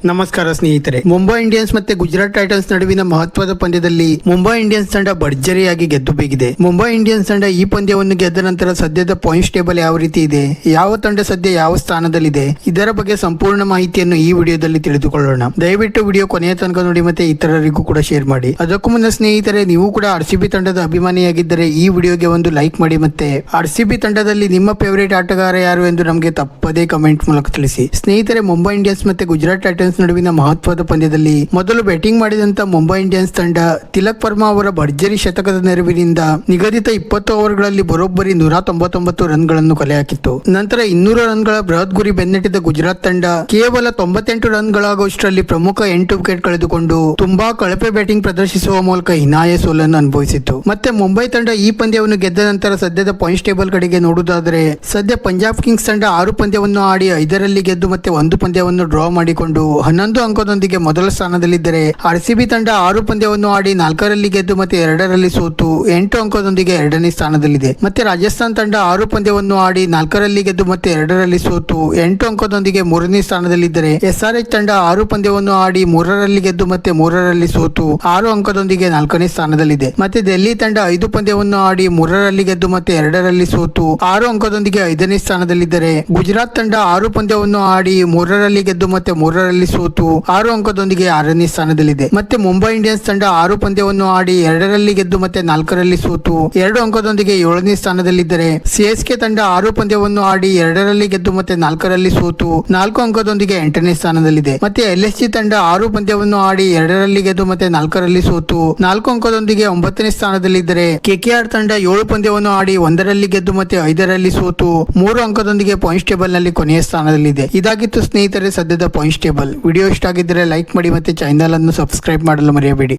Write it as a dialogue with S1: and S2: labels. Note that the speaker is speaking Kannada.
S1: ನಮಸ್ಕಾರ ಸ್ನೇಹಿತರೆ. ಮುಂಬೈ ಇಂಡಿಯನ್ಸ್ ಮತ್ತೆ ಗುಜರಾತ್ ಟೈಟನ್ಸ್ ನಡುವಿನ ಮಹತ್ವದ ಪಂದ್ಯದಲ್ಲಿ ಮುಂಬೈ ಇಂಡಿಯನ್ಸ್ ತಂಡ ಭರ್ಜರಿಯಾಗಿ ಗೆದ್ದು ಬೀಗಿದೆ. ಮುಂಬೈ ಇಂಡಿಯನ್ಸ್ ತಂಡ ಈ ಪಂದ್ಯವನ್ನು ಗೆದ್ದ ನಂತರ ಸದ್ಯದ ಪಾಯಿಂಟ್ಸ್ ಟೇಬಲ್ ಯಾವ ರೀತಿ ಇದೆ, ಯಾವ ತಂಡ ಸದ್ಯ ಯಾವ ಸ್ಥಾನದಲ್ಲಿದೆ, ಇದರ ಬಗ್ಗೆ ಸಂಪೂರ್ಣ ಮಾಹಿತಿಯನ್ನು ಈ ವಿಡಿಯೋದಲ್ಲಿ ತಿಳಿದುಕೊಳ್ಳೋಣ. ದಯವಿಟ್ಟು ವಿಡಿಯೋ ಕೊನೆಯ ತನಕ ನೋಡಿ ಮತ್ತೆ ಇತರರಿಗೂ ಕೂಡ ಶೇರ್ ಮಾಡಿ. ಅದಕ್ಕೂ ಮುನ್ನ ಸ್ನೇಹಿತರೆ, ನೀವು ಕೂಡ ಆರ್ಸಿಬಿ ತಂಡದ ಅಭಿಮಾನಿಯಾಗಿದ್ದರೆ ಈ ವಿಡಿಯೋಗೆ ಒಂದು ಲೈಕ್ ಮಾಡಿ ಮತ್ತೆ ಆರ್ಸಿಬಿ ತಂಡದಲ್ಲಿ ನಿಮ್ಮ ಫೇವರೇಟ್ ಆಟಗಾರ ಯಾರು ಎಂದು ನಮಗೆ ತಪ್ಪದೇ ಕಮೆಂಟ್ ಮೂಲಕ ತಿಳಿಸಿ. ಸ್ನೇಹಿತರೆ, ಮುಂಬೈ ಇಂಡಿಯನ್ಸ್ ಮತ್ತೆ ಗುಜರಾತ್ ಟೈಟನ್ಸ್ ನಡುವಿನ ಮಹತ್ವದ ಪಂದ್ಯದಲ್ಲಿ ಮೊದಲು ಬ್ಯಾಟಿಂಗ್ ಮಾಡಿದಂತ ಮುಂಬೈ ಇಂಡಿಯನ್ಸ್ ತಂಡ ತಿಲಕ್ ವರ್ಮಾ ಅವರ ಭರ್ಜರಿ ಶತಕದ ನೆರವಿನಿಂದ ನಿಗದಿತ 20 ಓವರ್ಗಳಲ್ಲಿ ಬರೋಬ್ಬರಿ 199 ರನ್ಗಳನ್ನು ಕಲೆ ಹಾಕಿತ್ತು. ನಂತರ 200 ರನ್ಗಳ ಬೃಹತ್ ಗುರಿ ಬೆನ್ನಟ್ಟಿದ ಗುಜರಾತ್ ತಂಡ ಕೇವಲ 98 ರನ್ಗಳಾಗುವಷ್ಟರಲ್ಲಿ ಪ್ರಮುಖ 8 ವಿಕೆಟ್ ಕಳೆದುಕೊಂಡು ತುಂಬಾ ಕಳಪೆ ಬ್ಯಾಟಿಂಗ್ ಪ್ರದರ್ಶಿಸುವ ಮೂಲಕ ಹೀನಾಯ ಸೋಲನ್ನು ಅನುಭವಿಸಿತ್ತು. ಮತ್ತೆ ಮುಂಬೈ ತಂಡ ಈ ಪಂದ್ಯವನ್ನು ಗೆದ್ದ ನಂತರ ಸದ್ಯದ ಪಾಯಿಂಟ್ಸ್ ಟೇಬಲ್ ಕಡೆಗೆ ನೋಡುವುದಾದರೆ, ಸದ್ಯ ಪಂಜಾಬ್ ಕಿಂಗ್ಸ್ ತಂಡ 6 ಪಂದ್ಯವನ್ನು ಆಡಿ 5ರಲ್ಲಿ ಗೆದ್ದು ಮತ್ತೆ 1 ಪಂದ್ಯವನ್ನು ಡ್ರಾ ಮಾಡಿಕೊಂಡು 11 ಅಂಕದೊಂದಿಗೆ ಮೊದಲ ಸ್ಥಾನದಲ್ಲಿದ್ದರೆ, ಆರ್ಸಿಬಿ ತಂಡ 6 ಪಂದ್ಯವನ್ನು ಆಡಿ 4ರಲ್ಲಿ ಗೆದ್ದು ಮತ್ತೆ 2ರಲ್ಲಿ ಸೋತು 8 ಅಂಕದೊಂದಿಗೆ 2ನೇ ಸ್ಥಾನದಲ್ಲಿದೆ. ಮತ್ತೆ ರಾಜಸ್ಥಾನ್ ತಂಡ 6 ಪಂದ್ಯವನ್ನು ಆಡಿ 4ರಲ್ಲಿ ಗೆದ್ದು ಮತ್ತೆ 2ರಲ್ಲಿ ಸೋತು 8 ಅಂಕದೊಂದಿಗೆ 3ನೇ ಸ್ಥಾನದಲ್ಲಿದ್ದರೆ, SRH ತಂಡ 6 ಪಂದ್ಯವನ್ನು ಆಡಿ 3ರಲ್ಲಿ ಗೆದ್ದು ಮತ್ತೆ 3ರಲ್ಲಿ ಸೋತು 6 ಅಂಕದೊಂದಿಗೆ 4ನೇ ಸ್ಥಾನದಲ್ಲಿದೆ. ಮತ್ತೆ ಡೆಲ್ಲಿ ತಂಡ 5 ಪಂದ್ಯವನ್ನು ಆಡಿ 3ರಲ್ಲಿ ಗೆದ್ದು ಮತ್ತೆ 2ರಲ್ಲಿ ಸೋತು 6 ಅಂಕದೊಂದಿಗೆ 5ನೇ ಸ್ಥಾನದಲ್ಲಿದ್ದರೆ, ಗುಜರಾತ್ ತಂಡ 6 ಪಂದ್ಯವನ್ನು ಆಡಿ 3ರಲ್ಲಿ ಗೆದ್ದು ಮತ್ತೆ 3ರಲ್ಲಿ ಸೋತು 6 ಅಂಕದೊಂದಿಗೆ 6ನೇ ಸ್ಥಾನದಲ್ಲಿದೆ. ಮತ್ತೆ ಮುಂಬೈ ಇಂಡಿಯನ್ಸ್ ತಂಡ 6 ಪಂದ್ಯವನ್ನು ಆಡಿ 2ರಲ್ಲಿ ಗೆದ್ದು ಮತ್ತೆ 4ರಲ್ಲಿ ಸೋತು 2 ಅಂಕದೊಂದಿಗೆ 7ನೇ ಸ್ಥಾನದಲ್ಲಿದ್ದರೆ, CSK ತಂಡ 6 ಪಂದ್ಯವನ್ನು ಆಡಿ 2ರಲ್ಲಿ ಗೆದ್ದು ಮತ್ತೆ 4ರಲ್ಲಿ ಸೋತು 4 ಅಂಕದೊಂದಿಗೆ 8ನೇ ಸ್ಥಾನದಲ್ಲಿದೆ. ಮತ್ತೆ LSG ತಂಡ 6 ಪಂದ್ಯವನ್ನು ಆಡಿ 2ರಲ್ಲಿ ಗೆದ್ದು ಮತ್ತೆ 4ರಲ್ಲಿ ಸೋತು 4 ಅಂಕದೊಂದಿಗೆ 9ನೇ ಸ್ಥಾನದಲ್ಲಿದ್ದರೆ, KKR ತಂಡ 7 ಪಂದ್ಯವನ್ನು ಆಡಿ 1ರಲ್ಲಿ ಗೆದ್ದು ಮತ್ತೆ 5ರಲ್ಲಿ ಸೋತು 3 ಅಂಕದೊಂದಿಗೆ ಪಾಯಿಂಟ್ಸ್ ಟೇಬಲ್ ನಲ್ಲಿ ಕೊನೆಯ ಸ್ಥಾನದಲ್ಲಿದೆ. ಇದಾಗಿತ್ತು ಸ್ನೇಹಿತರೆ ಸದ್ಯದ ಪಾಯಿಂಟ್ಸ್ ಟೇಬಲ್. ವಿಡಿಯೋ ಇಷ್ಟ ಆಗಿದ್ದರೆ ಲೈಕ್ ಮಾಡಿ ಮತ್ತೆ ಚಾನೆಲ್ ಅನ್ನು ಸಬ್ಸ್ಕ್ರೈಬ್ ಮಾಡಲು ಮರೆಯಬೇಡಿ.